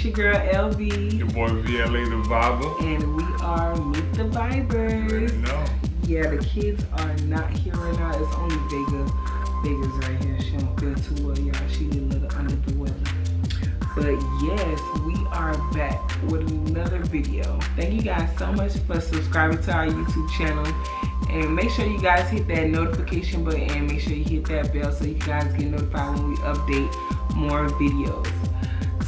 It's your girl LV. Your boy VLA the Viber. And we are Meet the Vibers. No. Yeah, the kids are not here right now. It's only Vega. Vega's right here. She don't feel too well, y'all. She a little under the weather. But yes, we are back with another video. Thank you guys so much for subscribing to our YouTube channel. And make sure you guys hit that notification button and make sure you hit that bell so you guys get notified when we update more videos.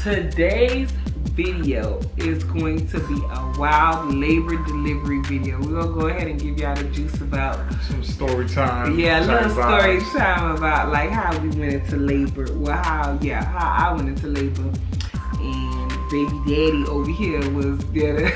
Today's video is going to be a wild labor delivery video. We're gonna go ahead and give y'all the juice about some story time. Yeah, a little story time about like how we went into labor. Well, how I went into labor, and baby daddy over here was there.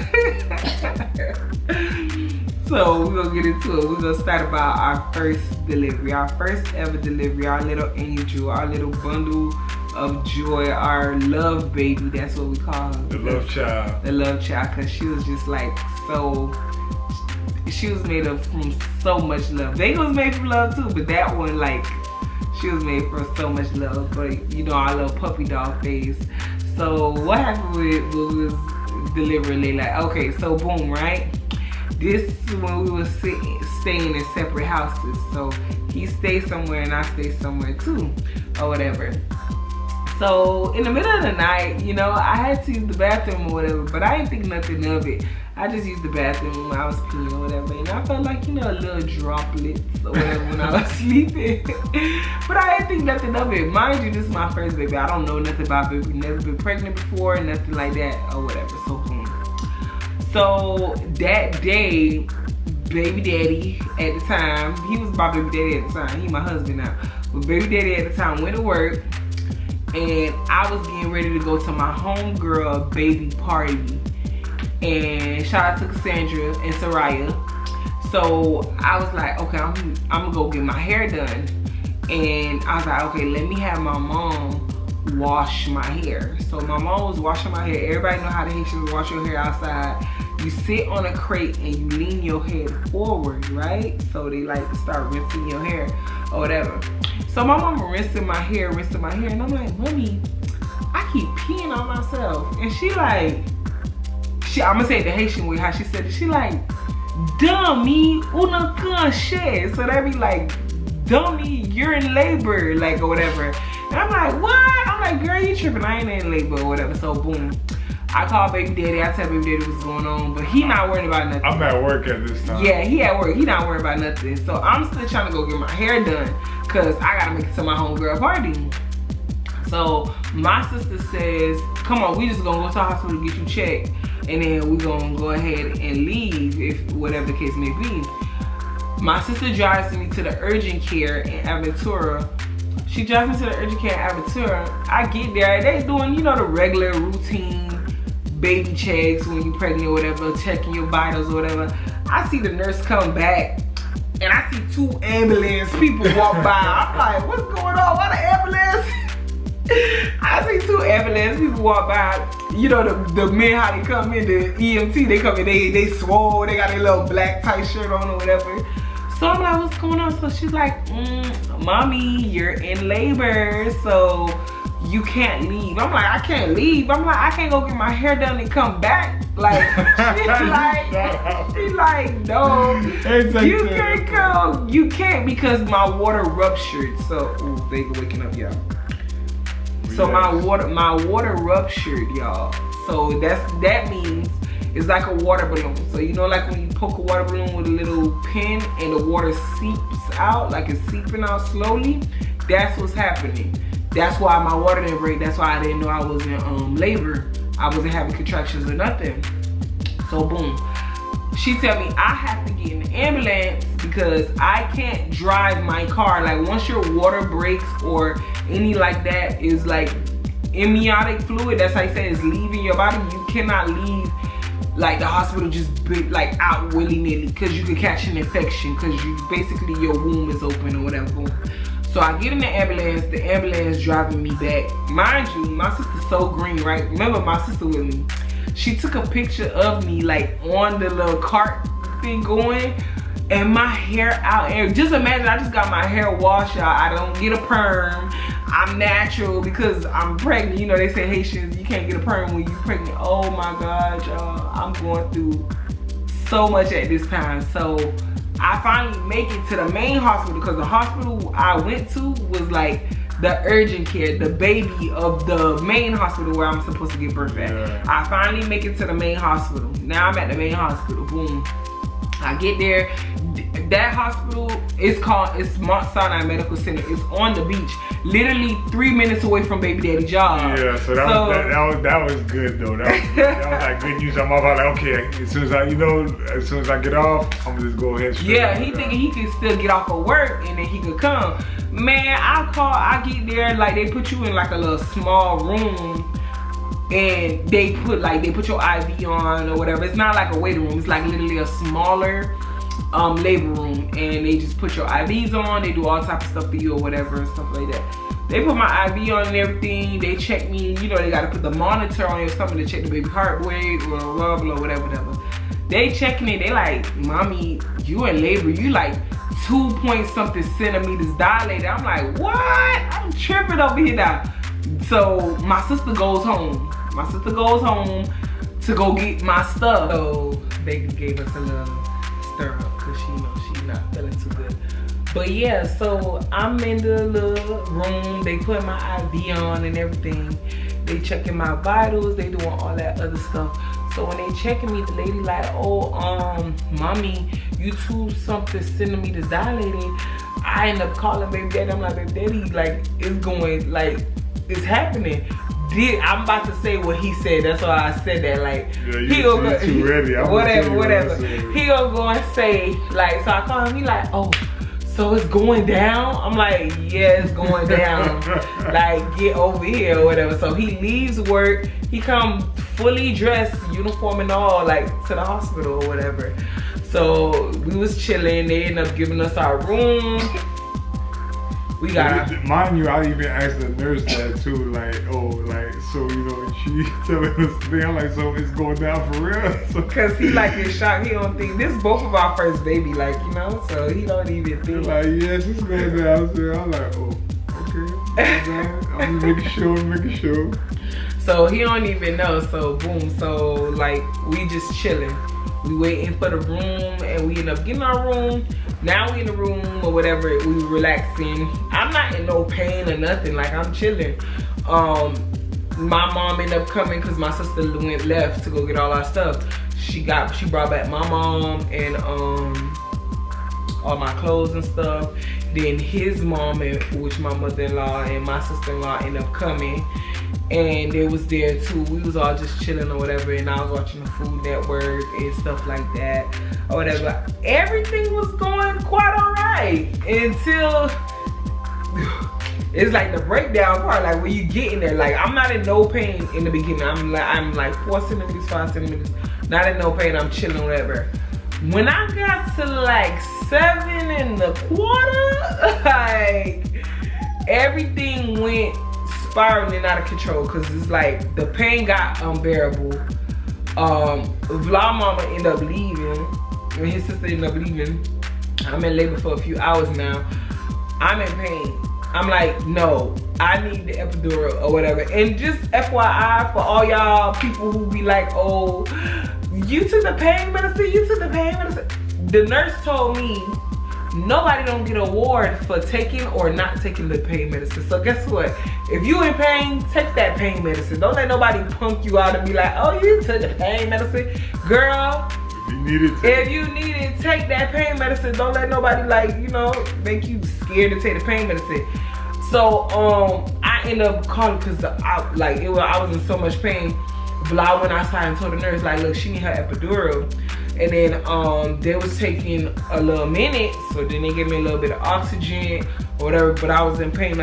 So we're gonna get into it. We're gonna start about our first delivery, our first ever delivery, our little angel, our little bundle of joy, our love baby. That's what we call her. The love child. The love child, because she was just like so, she was made up from so much love. Vega was made from love too, but that one, like, she was made from so much love. But you know, our little puppy dog face. So what happened with what we was delivering Layla? Okay, so boom, right? This is when we was staying in separate houses. So he stayed somewhere and I stayed somewhere too, or whatever. So in the middle of the night, you know, I had to use the bathroom or whatever, but I didn't think nothing of it. I just used the bathroom when I was peeing or whatever, and I felt like, you know, a little droplets or whatever when I was sleeping. But I didn't think nothing of it. Mind you, this is my first baby. I don't know nothing about baby. Never been pregnant before, nothing like that or whatever. So boom. So that day, baby daddy at the time, he was my baby daddy at the time. He my husband now. But baby daddy at the time went to work. And I was getting ready to go to my homegirl baby party. And shout out to Cassandra and Soraya. So I was like, okay, I'm gonna go get my hair done. And I was like, okay, let me have my mom wash my hair. So my mom was washing my hair. Everybody know how the Haitians wash your hair outside. You sit on a crate and you lean your head forward, right? So they like to start rinsing your hair or whatever. So my mama rinsing my hair, and I'm like, Mommy, I keep peeing on myself. And she like, I'm gonna say it the Haitian way, how she said it. She like, dummy, una canche. So that be like, dummy, you're in labor, like, or whatever. And I'm like, what? I'm like, girl, you tripping, I ain't in labor or whatever. So boom, I call baby daddy, I tell baby daddy what's going on, but he not worried about nothing. I'm at work at this time. Yeah, he at work, he not worried about nothing. So I'm still trying to go get my hair done, cause I gotta make it to my homegirl party. So my sister says, come on, we just gonna go to the hospital to get you checked, and then we gonna go ahead and leave, if whatever the case may be. My sister drives me to the urgent care in Aventura. She drives me to the urgent care in Aventura. I get there, they doing, you know, the regular routine baby checks when you pregnant or whatever, checking your vitals or whatever. I see the nurse come back and I see 2 ambulance people walk by. I'm like, what's going on? What an ambulance? I see 2 ambulance people walk by. You know, the men, how they come in, the EMT, they come in, they swole, they got their little black tight shirt on or whatever. So I'm like, what's going on? So she's like, Mommy, you're in labor, so you can't leave. I'm like, I can't leave. I'm like, I can't go get my hair done and come back. Like, she's like, no, you can't go. You can't, because my water ruptured. So, ooh, Vega waking up, y'all. So my water ruptured, y'all. So that means it's like a water balloon. So you know, like when you poke a water balloon with a little pin and the water seeps out, like it's seeping out slowly. That's what's happening. That's why my water didn't break. That's why I didn't know I was in labor. I wasn't having contractions or nothing. So boom, she tell me I have to get in the ambulance because I can't drive my car. Like once your water breaks or any like that is like amniotic fluid, that's how you say, is leaving your body. You cannot leave like the hospital just like out willy-nilly, because you could catch an infection because you basically your womb is open or whatever. Boom. So I get in the ambulance driving me back. Mind you, my sister's so green, right? Remember my sister with me. She took a picture of me like on the little cart thing going, and my hair out. And just imagine, I just got my hair washed out. I don't get a perm. I'm natural because I'm pregnant. You know, they say Haitians, you can't get a perm when you're pregnant. Oh my God, y'all. I'm going through so much at this time. So I finally make it to the main hospital because the hospital I went to was like the urgent care, the baby of the main hospital where I'm supposed to give birth at. Yeah. I finally make it to the main hospital. Now I'm at the main hospital, boom. I get there, that hospital is Mount Sinai Medical Center. It's on the beach, literally 3 minutes away from baby daddy job. Yeah, so that was good though. That was like good news. I'm all about like, okay, as soon as I get off, I'm gonna just go ahead straight. Yeah, he thinking he could still get off of work and then he could come. Man, I get there, like they put you in like a little small room and they put your IV on or whatever. It's not like a waiting room, it's like literally a smaller labor room, and they just put your IVs on, they do all types of stuff for you or whatever and stuff like that. They put my IV on and everything, they check me, you know, they gotta put the monitor on your stomach to check the baby heart rate or blah blah whatever. They checking it, they like, mommy, you in labor, you like 2-point-something centimeters dilated. I'm like, what? I'm tripping over here now. So my sister goes home. My sister goes home to go get my stuff. So they gave us a little stir up because she's not feeling too good. But yeah, so I'm in the little room. They put my IV on and everything. They checking my vitals. They doing all that other stuff. So when they checking me, the lady like, oh, mommy, you 2-something centimeters dilated. I end up calling baby daddy. I'm like, baby daddy, like, it's going, like, it's happening. I'm about to say what he said. That's why I said that. Like, yeah, he gonna go, too ready. whatever. He gonna go and say, like, so I call him. He like, oh, so it's going down? I'm like, yeah, it's going down. Like, get over here or whatever. So he leaves work. He come fully dressed, uniform and all, like to the hospital or whatever. So we was chilling. They ended up giving us our room. We got mind you, I even asked the nurse that too, like, oh, like, so, you know, she telling us today, I'm like, so it's going down for real? So, cause he like in shock, he don't think, this is both of our first baby, like, you know, so he don't even think. Like, yes, it's going down, so I'm like, oh, okay, I'm making sure. So he don't even know, so boom, so like, we just chilling. We waiting for the room and we end up getting our room. Now we in the room or whatever, we relaxing. I'm not in no pain or nothing, like I'm chilling. My mom ended up coming because my sister went left to go get all our stuff. She brought back my mom and all my clothes and stuff. Then his mom, which my mother-in-law and my sister-in-law ended up coming. And they was there too. We was all just chilling or whatever, and I was watching the Food Network and stuff like that or whatever. Everything was going quite all right until it's like the breakdown part, like when you get in there. Like, I'm not in no pain in the beginning. I'm like 4 centimeters, 5 centimeters, not in no pain. I'm chilling, whatever. When I got to like 7 1/4, like everything went spiraling out of control because it's like the pain got unbearable. Vlog mama ended up leaving and his sister ended up leaving. I'm in labor for a few hours now. I'm in pain. I'm like, no, I need the epidural or whatever. And just FYI for all y'all people who be like, oh, you took the pain medicine, The nurse told me nobody don't get an award for taking or not taking the pain medicine. So guess what? If you in pain, take that pain medicine. Don't let nobody punk you out and be like, oh, you took the pain medicine. Girl, if you need it, take that pain medicine. Don't let nobody, like, you know, make you scared to take the pain medicine. So I ended up calling because I was in so much pain. But I went outside and told the nurse, like, look, she need her epidural. And then they was taking a little minute, so then they gave me a little bit of oxygen or whatever, but I was in pain.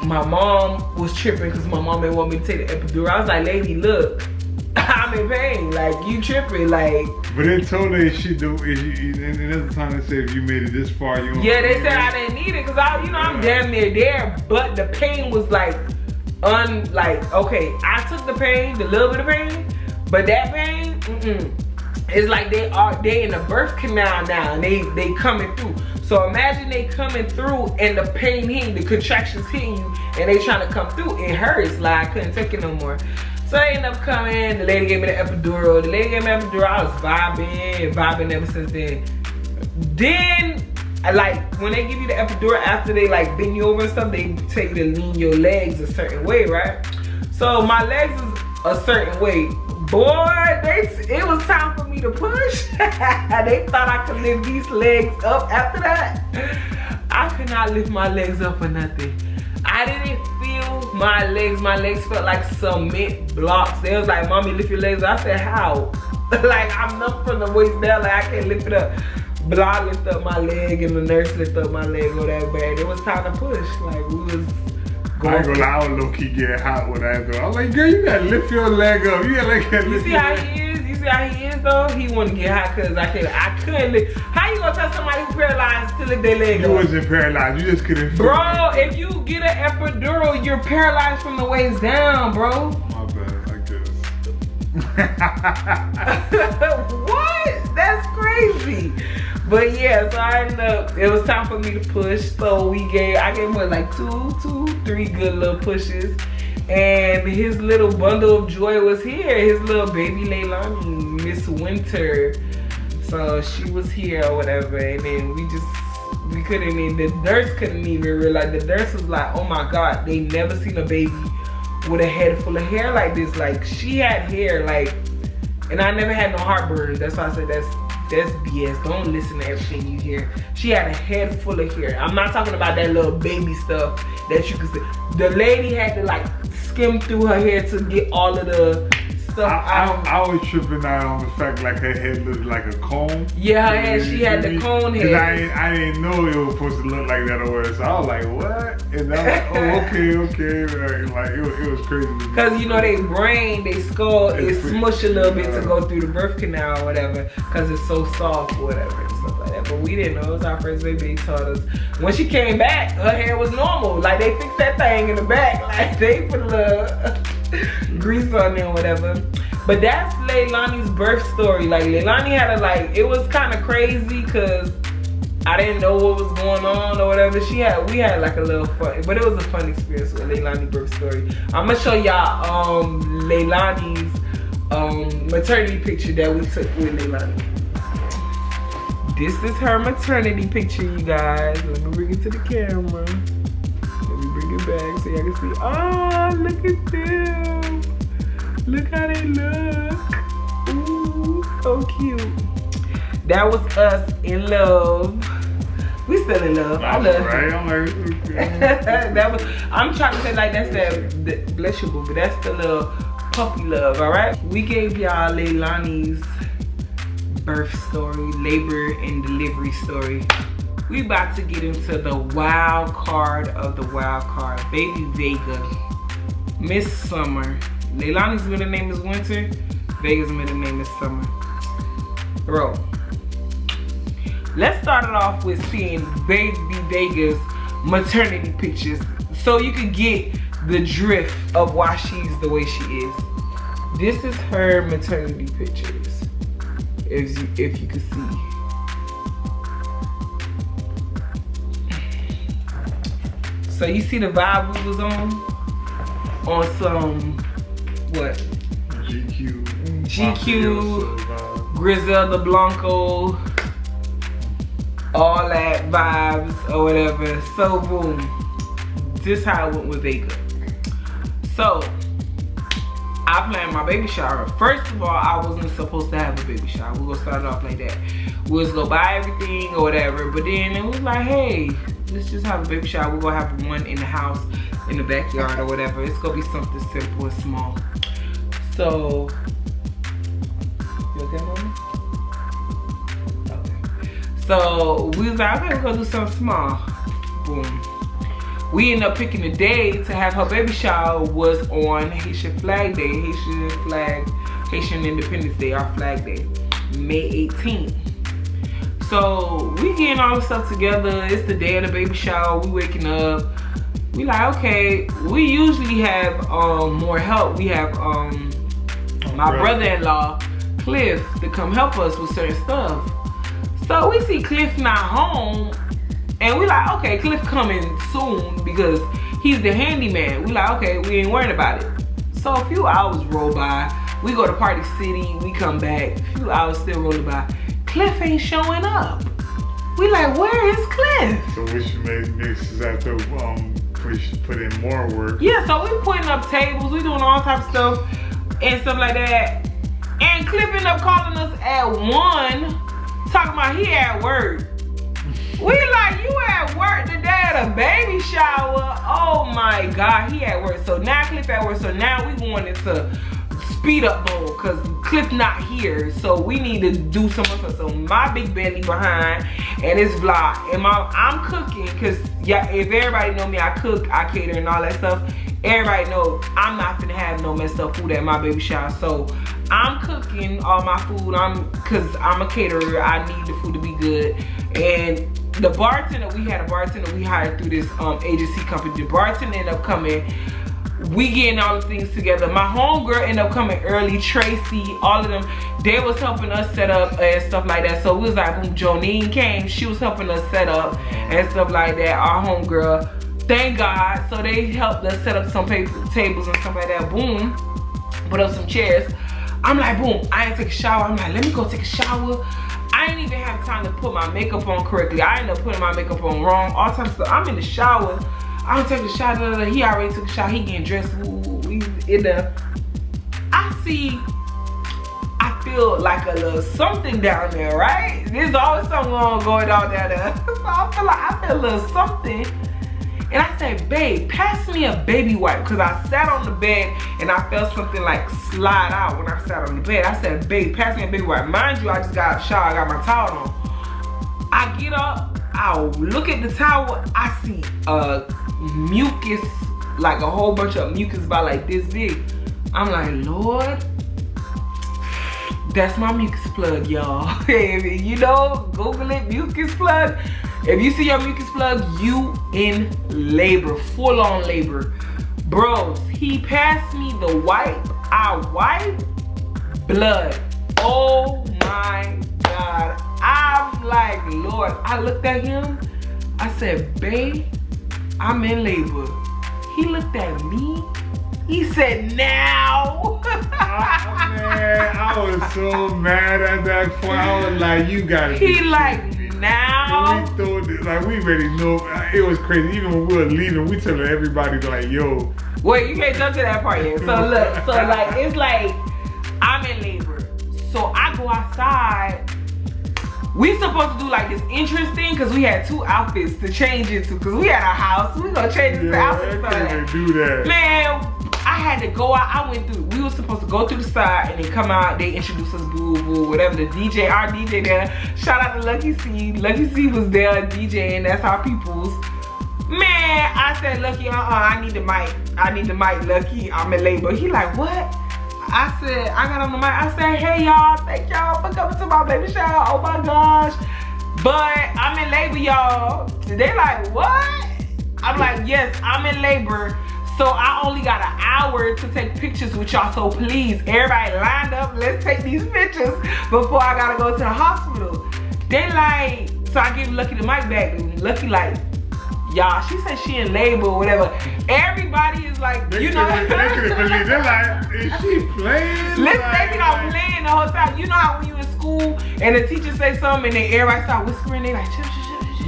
My mom was tripping because my mom didn't want me to take the epidural. I was like, lady, look, I'm in pain, like, you tripping, like. But they told her she do, and at the time they said if you made it this far, you don't. Yeah, they said I didn't need it because I'm damn near there, but the pain was like, okay, I took the pain, the little bit of pain, but that pain, it's like they in the birth canal now, and they coming through. So imagine they coming through and the pain hitting, the contractions hitting you, and they trying to come through. It hurts, like I couldn't take it no more. So I ended up coming, the lady gave me the epidural. I was vibing ever since then. Then, like, when they give you the epidural, after they like bend you over and stuff, they tell you to lean your legs a certain way, right? So my legs is a certain way. Boy, it was time for me to push. They thought I could lift these legs up after that. I could not lift my legs up for nothing. I didn't feel my legs. My legs felt like cement blocks. They was like, mommy, lift your legs up. I said, how? Like, I'm numb from the waist down, like I can't lift it up. But I lift up my leg and the nurse lift up my leg or that bad. It was time to push. Like, we was I ain't gonna lie, I was low-key getting hot when I do. I was like, girl, you gotta lift your leg up. You gotta lift your leg. You see how he is though? He wanna get hot cause I couldn't lift. How you gonna tell somebody who paralyzed to lift their leg up? You wasn't paralyzed, you just couldn't feel bro, if you get an epidural, you're paralyzed from the waist down, bro. My bad, I guess. What? That's crazy. But yeah, so I ended up, it was time for me to push. So I gave him like three good little pushes. And his little bundle of joy was here. His little baby Leilani, Miss Winter. So she was here or whatever. And then we couldn't even, the nurse couldn't even realize. The nurse was like, oh my God, they never seen a baby with a head full of hair like this. Like, she had hair like, and I never had no heartburn. That's why I said that's BS. Don't listen to everything you hear. She had a head full of hair. I'm not talking about that little baby stuff that you could see. The lady had to like skim through her hair to get all of the stuff out. I was tripping out on the fact like her head looked like a cone. Yeah, her head, she had the cone head. I didn't know it was supposed to look like that or whatever. So I was like, what? And I was like, oh, okay. Like, it was crazy. Because you know their brain, their skull is smushed a little bit to go through the birth canal or whatever. Because it's so soft or whatever and stuff like that. But we didn't know. It was our first baby. They taught us. When she came back, her hair was normal. Like, they fixed that thing in the back. Like, they put a little grease on there or whatever. But that's Leilani's birth story. Like, Leilani had it was kind of crazy because I didn't know what was going on or whatever. We had like a little fun, but it was a fun experience with Leilani's birth story. I'm gonna show y'all Leilani's maternity picture that we took with Leilani. This is her maternity picture, you guys. Let me bring it to the camera. Let me bring it back so y'all can see. Oh, look at them. Look how they look. Ooh, so cute. That was us in love. We still in love. I love right. I'm like, okay. I'm trying to say like that's that bless you, boo, but that's the little puppy love, all right? We gave y'all Leilani's birth story, labor and delivery story. We about to get into the wild card of the wild card. Baby Vega, Miss Summer. Leilani's middle name is Winter. Vega's middle name is Summer. Bro, let's start it off with seeing Baby Vega's maternity pictures so you can get the drift of why she's the way she is. This is her maternity pictures, if you can see. So you see the vibe we was on some, what? GQ, Griselda Blanco, all that vibes or whatever. So boom, this how it went with Vega. So I planned my baby shower. First of all, I wasn't supposed to have a baby shower. We're gonna start it off like that. We was gonna buy everything or whatever, but then it was like, hey, let's just have a baby shower. We're gonna have one in the house, in the backyard or whatever. It's gonna be something simple and small. So, you okay, mama? Okay. So we was like, okay, we're gonna do something small. Boom. We ended up picking a day to have her baby shower was on Haitian Flag Day, Haitian Independence Day, our flag day, May 18th. So we getting all the stuff together. It's the day of the baby shower. We waking up. We like, okay, we usually have more help. We have my brother-in-law Cliff to come help us with certain stuff. So we see Cliff not home, and we like, okay, Cliff coming soon because he's the handyman. We like, okay, we ain't worried about it. So a few hours roll by. We go to Party City, we come back. A few hours still rolling by. Cliff ain't showing up. We like, where is Cliff? So which makes us have to put in more work. Yeah, so we putting up tables, we doing all types of stuff and stuff like that. And Cliff ended up calling us at 1, talking about he at work. We like, you at work today at a baby shower? Oh my God, he at work. So now Cliff at work, so now we wanted to speed up mode because Cliff not here, so we need to do some more stuff. So my big belly behind and it's vlog, and I'm cooking because yeah, if everybody know me, I cook, I cater and all that stuff. Everybody know I'm not gonna have no messed up food at my baby shower, so I'm cooking all my food. Cause I'm a caterer, I need the food to be good. And the bartender, we had a bartender we hired through this agency company. The bartender ended up coming. We getting all the things together. My homegirl ended up coming early. Tracy, all of them, they was helping us set up and stuff like that. So we was like, boom, Jonine came. She was helping us set up and stuff like that. Our homegirl, thank God. So they helped us set up some tables and stuff like that. Boom, put up some chairs. I'm like, boom, I ain't take a shower. I'm like, let me go take a shower. I ain't even have time to put my makeup on correctly. I ended up putting my makeup on wrong. All types of stuff. I'm in the shower. I don't take a shower. He already took a shower. He getting dressed. I feel like a little something down there, right? There's always something going on down there. So I feel a little something. And I said, babe, pass me a baby wipe. Because I sat on the bed and I felt something like slide out when I sat on the bed. I said, babe, pass me a baby wipe. Mind you, I just got out of the shower. I got my towel on. I get up. I look at the towel. I see mucus, like a whole bunch of mucus about like this big. I'm like, Lord, that's my mucus plug, y'all. You know, Google it, mucus plug. If you see your mucus plug, you in labor, full on labor. Bros, he passed me the wipe. I wiped blood. Oh my God. I'm like, Lord, I looked at him. I said, babe, I'm in labor. He looked at me. He said, now. Man, I was so mad at that point. I was like, you gotta be He like, now. we thought it, like we already know. It was crazy. Even when we were leaving, we telling everybody like, yo. Wait, you can't jump to that part yet. So look, so like, it's like, I'm in labor. So I go outside. We supposed to do like this entrance thing because we had 2 outfits to change into because we had our house. We gonna change into outfits. I couldn't do that. Man, I had to go out. I went through. We were supposed to go through the side and then come out. They introduced us, boo boo, whatever. The DJ, our DJ there. Shout out to Lucky C. Lucky C was there DJing. That's our peoples. Man, I said, Lucky, I need the mic. I need the mic, Lucky. I'm in labor. He like, what? I said, I got on the mic. I said, hey y'all, thank y'all for coming to my baby shower. Oh my gosh. But I'm in labor, y'all. They like, what? I'm like, yes, I'm in labor. So I only got an hour to take pictures with y'all. So please, everybody lined up. Let's take these pictures before I gotta go to the hospital. They like, so I give Lucky the mic back. And Lucky like, y'all, she said she in labor or whatever. Everybody is like, They you know. couldn't believe. They're like, is she playing? They be on playing the whole time. You know how when you in school and the teacher say something and then everybody start whispering, they like, shh, shh, shh, shh.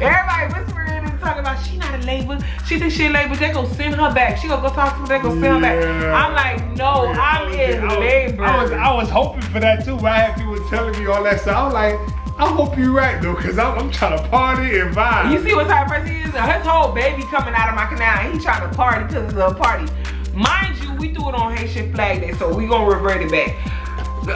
Everybody whispering and talking about she not in labor. She think she in labor. They gonna send her back. She gonna go talk to her. They gonna send her back. I'm like, no, I'm in labor. I was hoping for that too. But I had people telling me all that stuff. I was like, I hope you're right though, cause I'm trying to party and vibe. You see what type of person he is? His whole baby coming out of my canal. He trying to party because it's a party. Mind you, we do it on Haitian Flag Day, so we gonna revert it back.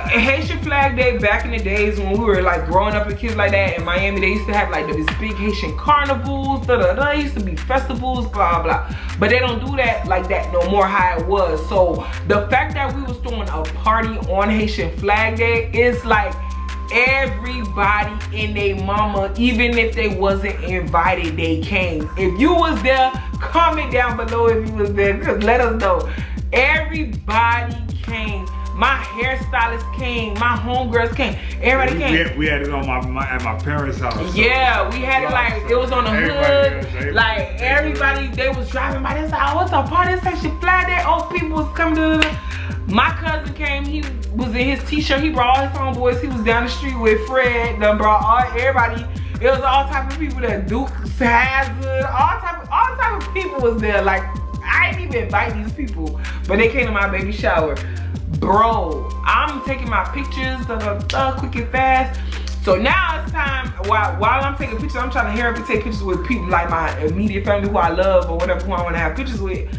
Haitian Flag Day, back in the days when we were like growing up and kids like that in Miami, they used to have like these big Haitian carnivals, there used to be festivals, blah blah. But they don't do that like that no more how it was. So the fact that we was throwing a party on Haitian Flag Day is like everybody and their mama, even if they wasn't invited, they came. If you was there, comment down below if you was there, because let us know. Everybody came. My hairstylist came, my homegirls came, everybody came. We had it on at my parents' house. Yeah, we had it like, it was on the hood. Like everybody, they was driving by this house. What's up, party? This she fly there. Oh, people was coming to. My cousin came, he was in his t-shirt. He brought all his homeboys. He was down the street with Fred. Done brought everybody. It was all type of people that Duke Hazard, all type of people was there. Like, I didn't even invite these people, but they came to my baby shower. Bro, I'm taking my pictures, quick and fast. So now it's time, while I'm taking pictures, I'm trying to hurry up and take pictures with people like my immediate family who I love or whatever, who I want to have pictures with.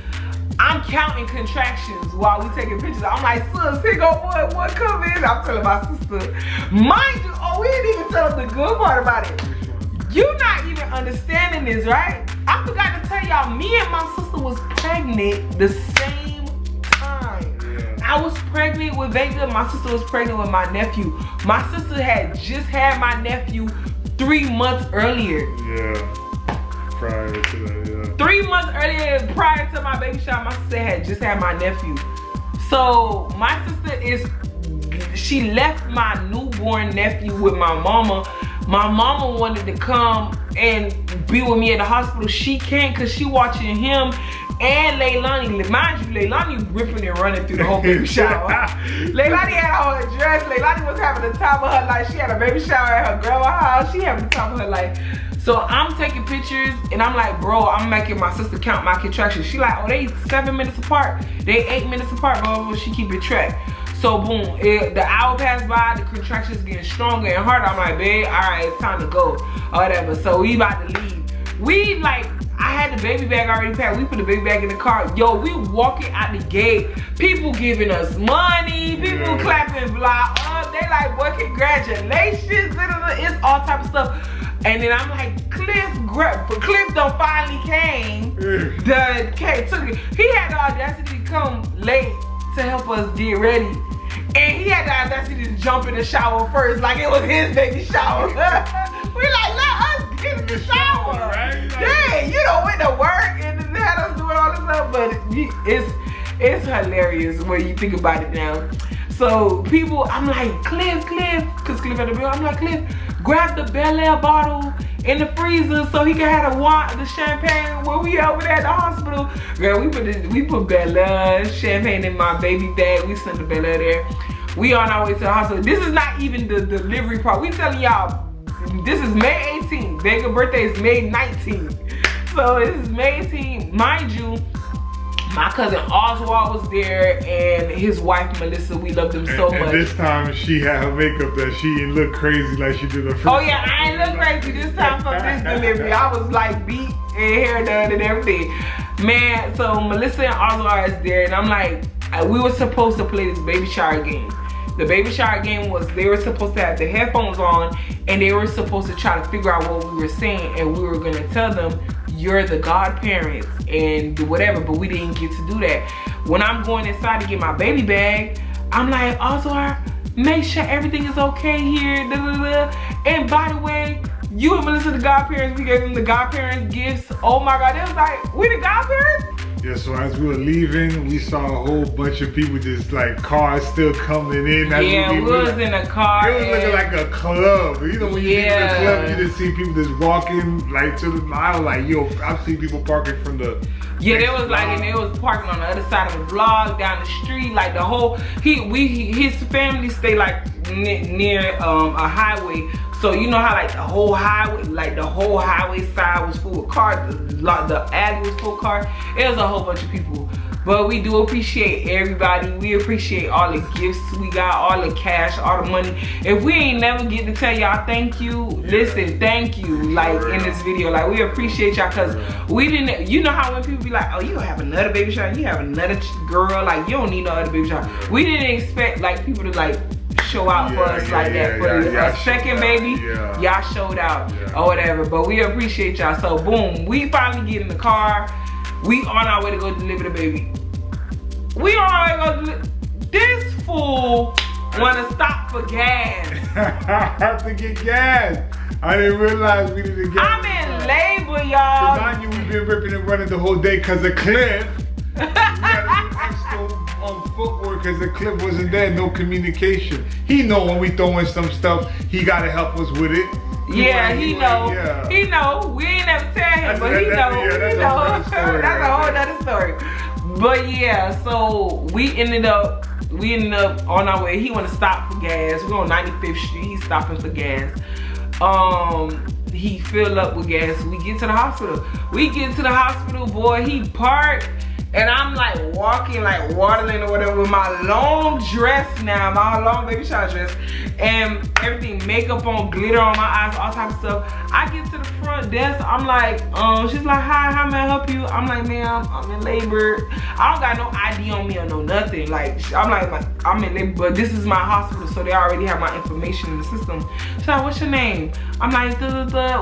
I'm counting contractions while we taking pictures. I'm like, sis, here go one come in. I'm telling my sister. Mind you, we didn't even tell them the good part about it. You not even understanding this, right? I forgot to tell y'all, me and my sister was pregnant the same time. Yeah. I was pregnant with Vega. My sister was pregnant with my nephew. My sister had just had my nephew 3 months earlier. Yeah. Prior to that, yeah. 3 months earlier, prior to my baby shower, my sister had just had my nephew. So my sister she left my newborn nephew with my mama. My mama wanted to come and be with me at the hospital. She can't because she watching him and Leilani. Mind you, Leilani ripping and running through the whole baby shower. Leilani had on her dress. Leilani was having the time of her life. She had a baby shower at her grandma's house. She having the time of her life. So I'm taking pictures and I'm like, bro, I'm making my sister count my contractions. She like, oh, they 7 minutes apart. They 8 minutes apart, bro. She keep it track. So boom, the hour passed by, the contractions getting stronger and harder. I'm like, babe, all right, it's time to go, or whatever. So we about to leave. We like, I had the baby bag already packed. We put the baby bag in the car. Yo, we walking out the gate. People giving us money. People clapping, blah. They like, boy, congratulations. It's all type of stuff. And then I'm like, Cliff done finally came. Took it. He had the audacity to come late to help us get ready. And he had the audacity to jump in the shower first, like it was his baby shower. We like, let us get in the shower. Right? Yeah, you know, went to work and then had us doing all this stuff, but it's hilarious when you think about it now. So people, I'm like, Cliff, because Cliff had the bill. I'm like, Cliff, grab the Bel Air bottle in the freezer so he can have the champagne when we over there at the hospital. Girl, we put Bel Air champagne in my baby bag. We sent the Bel Air there. We on our way to the hospital. This is not even the delivery part. We telling y'all, this is May 18th. Vega's birthday is May 19th. So this is May 18th. Mind you, my cousin Oswald was there and his wife Melissa. We love them so much. And this time she had her makeup that she didn't look crazy like she did the first time. Oh yeah, I ain't look crazy this time for this delivery. I was like beat and hair done and everything. Man, so Melissa and Oswald is there and I'm like, we were supposed to play this baby shower game. The baby shower game was, they were supposed to have the headphones on and they were supposed to try to figure out what we were saying and we were gonna tell them, you're the godparents and whatever, but we didn't get to do that. When I'm going inside to get my baby bag, I'm like, Oswald, make sure everything is okay here, And by the way, you and Melissa the godparents, we gave them the godparents gifts. Oh my God, it was like, we the godparents? Yeah, so as we were leaving, we saw a whole bunch of people just like cars still coming in. Yeah, we was in a car. It was looking like a club. You know, when you get to the club, you just see people just walking like to the mile. Like, yo, I've seen people parking from the. Yeah, there was like, and they was parking on the other side of the block, down the street, like the whole. His family stay like near a highway. So you know how like the whole highway side was full of cars, the alley was full of cars. It was a whole bunch of people. But we do appreciate everybody. We appreciate all the gifts we got, all the cash, all the money. If we ain't never get to tell y'all thank you, listen, thank you, like in this video. Like we appreciate y'all because we didn't, you know how when people be like, oh, you gonna have another baby shower, you have another girl, like you don't need no other baby shower. We didn't expect like people to like show out for us like that. For a second baby, y'all showed out or whatever. But we appreciate y'all. So boom, we finally get in the car. We on our way to go deliver the baby. We on our way to go deliver. This fool wanna stop for gas. I have to get gas. I didn't realize we needed gas. I'm in labor, y'all. Mind you, we've been ripping and running the whole day because of Cliff. We gotta do extra on footwork because the clip wasn't there, no communication. He know when we throw in some stuff, he gotta help us with it. Yeah, he know. Yeah. He know. We ain't never tell him, but he know. He know. That's a whole nother story. But yeah, so we ended up on our way. He wanna stop for gas. We're on 95th Street. He's stopping for gas. He filled up with gas. We get to the hospital. Boy, he parked. And I'm like walking, like waddling or whatever with my long dress now, my long baby shower dress, and everything, makeup on, glitter on my eyes, all types of stuff. I get to the front desk, I'm like, she's like, hi, how may I help you? I'm like, ma'am, I'm in labor. I don't got no ID on me or no nothing. Like, I'm like, I'm in labor, but this is my hospital, so they already have my information in the system. She's like, what's your name? I'm like,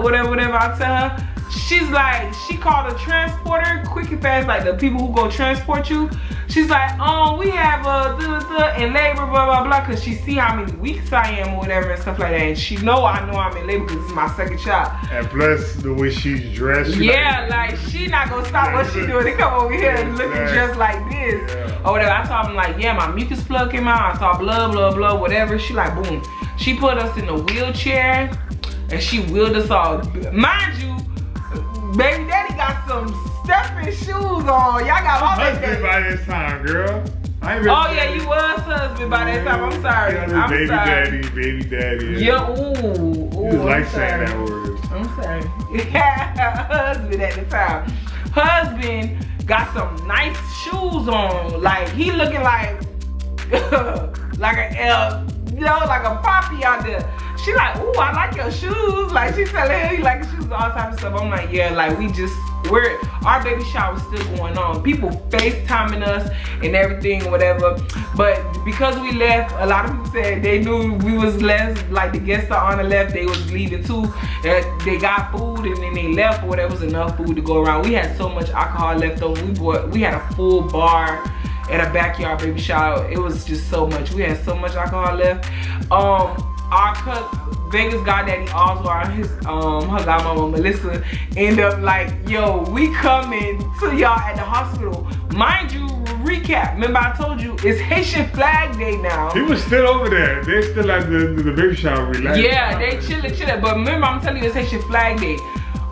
whatever. I tell her. She's like, she called a transporter quick and fast, like the people who go transport you. She's like, we have in labor, blah, blah, blah, because she see how many weeks I am or whatever and stuff like that. And she know I'm in labor because it's my second shot. And plus the way she's dressed. Yeah, like she not gonna stop what she doing to come over here and looking just like this. Yeah. Or whatever. I told him like, yeah, my mucus plug came out. I saw blah, blah, blah, whatever. She like, boom. She put us in a wheelchair and she wheeled us all. Mind you, baby daddy got some stepping shoes on. Y'all got my husband by this time, girl. Yeah, you was husband by that time. I'm sorry. Yeah, baby daddy. Yeah, ooh. You like saying that word. I'm sorry. Yeah, husband at the time. Husband got some nice shoes on. Like he looking like like a poppy out there. She like, ooh, I like your shoes. Like she telling him he like shoes, all types of stuff. I'm like, yeah, like our baby shower was still going on. People FaceTiming us and everything, whatever. But because we left, a lot of people said they knew we was left, like the guests are on the left, they was leaving too. They got food and then they left, or there was enough food to go around. We had so much alcohol left over. We had a full bar at a backyard baby shower. It was just so much. We had so much alcohol left. Our Vegas goddaddy Oswald, her godmama Melissa, end up like, yo, we coming to y'all at the hospital. Mind you, recap, remember I told you, it's Haitian Flag Day now. He was still over there. They still at the baby shower relaxing. Yeah, they chilling. But remember, I'm telling you, it's Haitian Flag Day.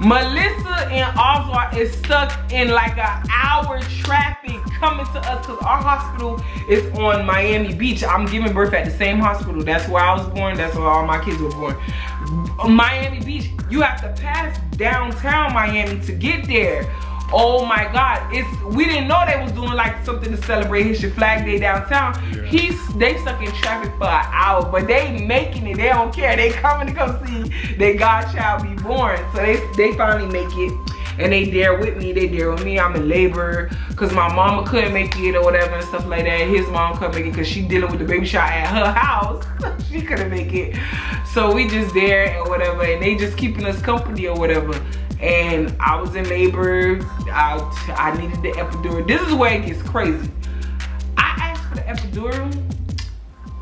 Melissa and Oswald is stuck in like an hour traffic coming to us because our hospital is on Miami Beach. I'm giving birth at the same hospital. That's where I was born. That's where all my kids were born. Miami Beach. You have to pass downtown Miami to get there. Oh my God, we didn't know they was doing like something to celebrate Haitian Flag Day downtown. Yeah. They stuck in traffic for an hour, but they making it. They don't care. They coming to come see their godchild be born. So they finally make it, and they there with me. They there with me. I'm in labor because my mama couldn't make it or whatever and stuff like that. His mom couldn't make it because she dealing with the baby shower at her house. She couldn't make it. So we just there and whatever, and they just keeping us company or whatever. And I was in labor. I needed the epidural. This is where it gets crazy. I asked for the epidural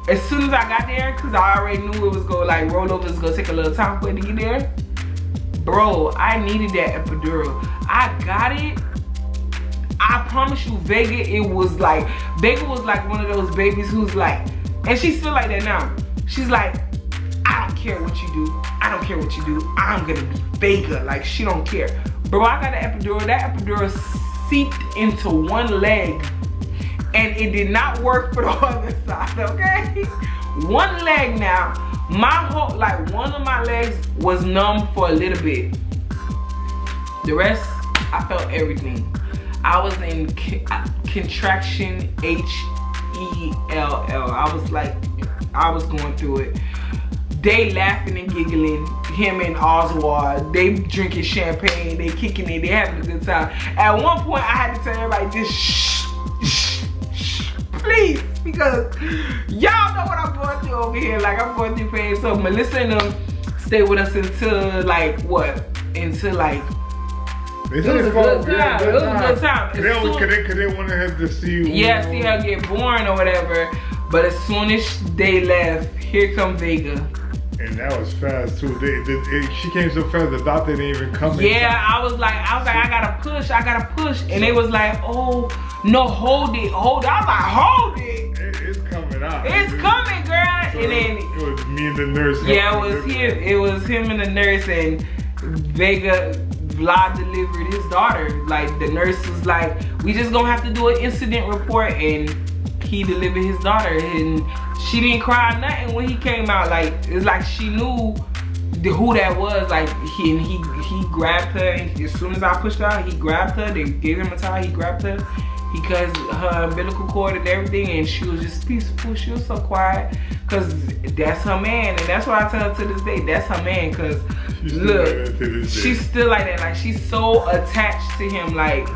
as soon as I got there because I already knew it was gonna like roll over. It's gonna take a little time for it to get there. Bro, I needed that epidural. I got it. I promise you, Vega was like one of those babies who's like, and she's still like that now. She's like, I don't care what you do. I don't care what you do. I'm gonna be Vega. Like, she don't care. Bro, I got the epidural. That epidural seeped into one leg. And it did not work for the other side, okay? One leg now. One of my legs was numb for a little bit. The rest, I felt everything. I was in contraction H-E-L-L. I was going through it. They laughing and giggling, him and Oswald. They drinking champagne, they kicking it, they having a good time. At one point, I had to tell everybody, just shh, please, because y'all know what I'm going through over here. Like, I'm going through pain. So Melissa and them stayed with us until like what? Until like. It was a good time. It was a good time. Cause they wanted her to see you. Yeah, see her get born or whatever. But as soon as they left, here come Vega. And that was fast too. She came so fast, the doctor didn't even come. Yeah, I was like, I gotta push, and they was like, oh no, hold it. I was like, hold it. It's coming out. It's coming, girl. So and then it was me and the nurse. Yeah, it was him and the nurse, and Vlad delivered his daughter. Like the nurse was like, we just gonna have to do an incident report, and he delivered his daughter, and she didn't cry nothing when he came out. Like it's like she knew who that was. Like he grabbed her, and as soon as I pushed her out, he grabbed her. They gave him a towel. He grabbed her. He cut her umbilical cord and everything, and she was just peaceful. She was so quiet, cause that's her man, and that's what I tell her to this day. That's her man, cause look, she's still like that. Like she's so attached to him. Like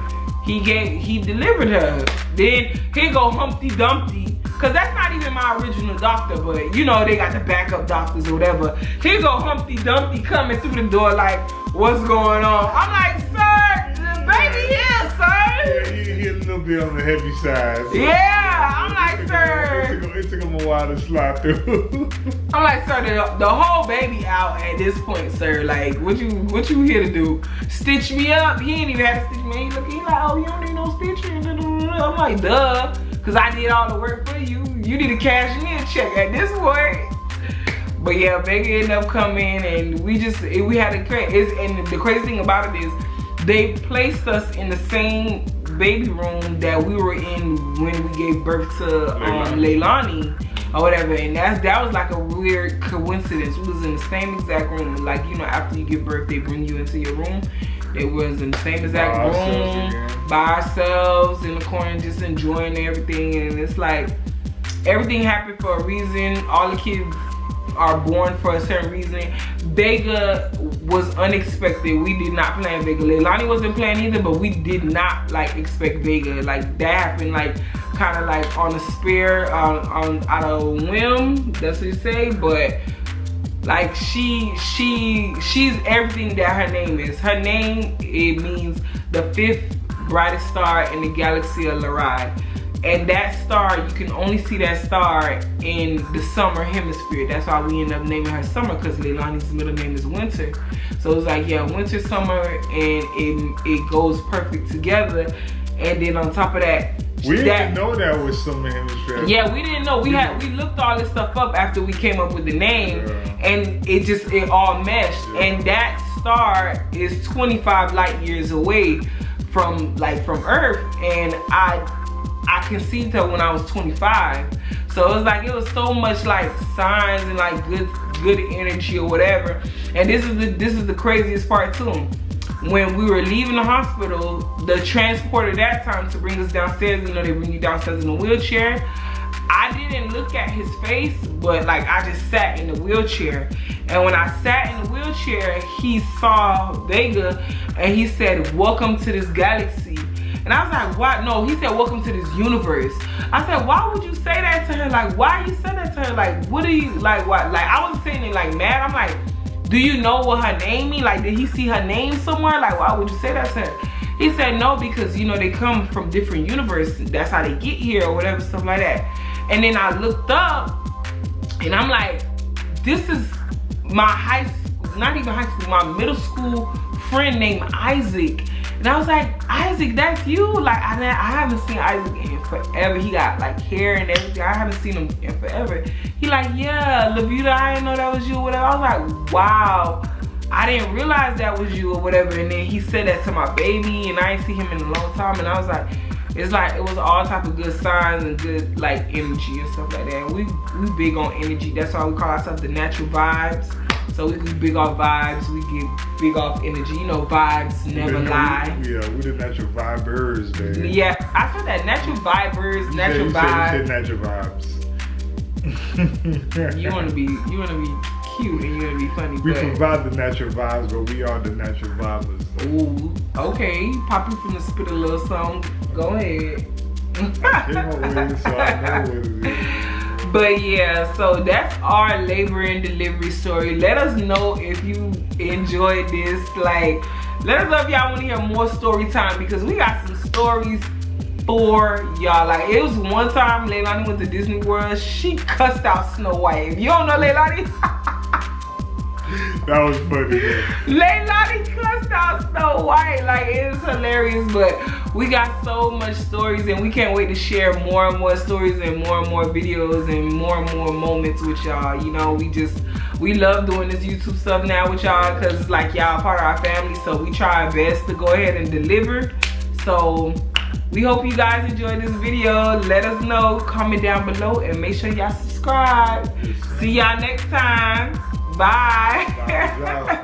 he delivered her. Then here go Humpty Dumpty, cause that's not even my original doctor, but you know they got the backup doctors or whatever. Here go Humpty Dumpty coming through the door like, what's going on? I'm like, sir, the baby here, sir. Yeah, he a little bit on the heavy side. So yeah, I'm like, sir. It took him a while to slide through. I'm like, sir, the whole baby out at this point, sir. Like, what you here to do? Stitch me up? He ain't even had to stitch me. He like, oh, you don't need no stitching. I'm like, duh, cause I did all the work for you. You need to cash me a check at this point. But yeah, Vega ended up coming, and we had a crazy. And the crazy thing about it is, they placed us in the same baby room that we were in when we gave birth to Leilani or whatever, and that was like a weird coincidence. We was in the same exact room. Like, you know, after you give birth, they bring you into your room. It was in the same exact room by ourselves in the corner, just enjoying everything. And it's like everything happened for a reason. All the kids are born for a certain reason. Vega was unexpected. We did not plan Vega. Leilani wasn't planned either, but we did not like expect Vega. Like that happened like kind of like on a spare, out of a whim. That's what you say. But like she's everything that her name is. Her name, it means the 5th brightest star in the galaxy of Lyrae. And that star, you can only see that star in the summer hemisphere. That's why we end up naming her Summer, because Leilani's middle name is Winter. So it's like, yeah, winter, summer, and it goes perfect together. And then on top of that, we didn't know that was Summer hemisphere. Yeah, we didn't know. We looked all this stuff up after we came up with the name, and it all meshed. Yeah. And that star is 25 light years away from Earth, and I conceived her when I was 25. So it was like, it was so much like signs and like good energy or whatever. And this is the craziest part too. When we were leaving the hospital, the transporter that time to bring us downstairs, you know, they bring you downstairs in a wheelchair. I didn't look at his face, but like I just sat in the wheelchair. And when I sat in the wheelchair, he saw Vega and he said, "Welcome to this galaxy." And I was like, what? No, he said, "Welcome to this universe." I said, why would you say that to her? Like, why you say that to her? Like, what do you, like, what? Like, I was saying it like mad. I'm like, do you know what her name means? Like, did he see her name somewhere? Like, why would you say that to her? He said, no, because, you know, they come from different universes. That's how they get here or whatever, stuff like that. And then I looked up and I'm like, this is my high school, not even high school, my middle school friend named Isaac. And I was like, Isaac, that's you? Like, I haven't seen Isaac in forever. He got like hair and everything. I haven't seen him in forever. He like, yeah, Labuta, I didn't know that was you or whatever. I was like, wow, I didn't realize that was you or whatever. And then he said that to my baby, and I didn't see him in a long time. And I was like, it's like, it was all type of good signs and good like energy and stuff like that. And we big on energy. That's why we call ourselves the Natural Vibes. So we can big off vibes, we get big off energy. You know, vibes never lie. We the natural vibers, baby. Yeah, I said that, natural vibers, natural vibes. You said natural vibes. You wanna be cute and you wanna be funny. We provide the natural vibes, but we are the natural vibers. Ooh, okay. Poppy finna spit a little song. Go ahead. I came up with it, so I know what it is. But yeah, so that's our labor and delivery story. Let us know if you enjoyed this. Like, let us know if y'all want to hear more story time, because we got some stories for y'all. Like, it was one time Leilani went to Disney World. She cussed out Snow White. If you don't know Leilani, That was funny. Leilani cussed out Snow White. Like, it is hilarious, but we got so much stories and we can't wait to share more and more stories and more videos and more moments with y'all. You know, we love doing this YouTube stuff now with y'all because it's like y'all part of our family, so we try our best to go ahead and deliver. So we hope you guys enjoyed this video. Let us know, comment down below, and make sure y'all subscribe. See y'all next time. Bye.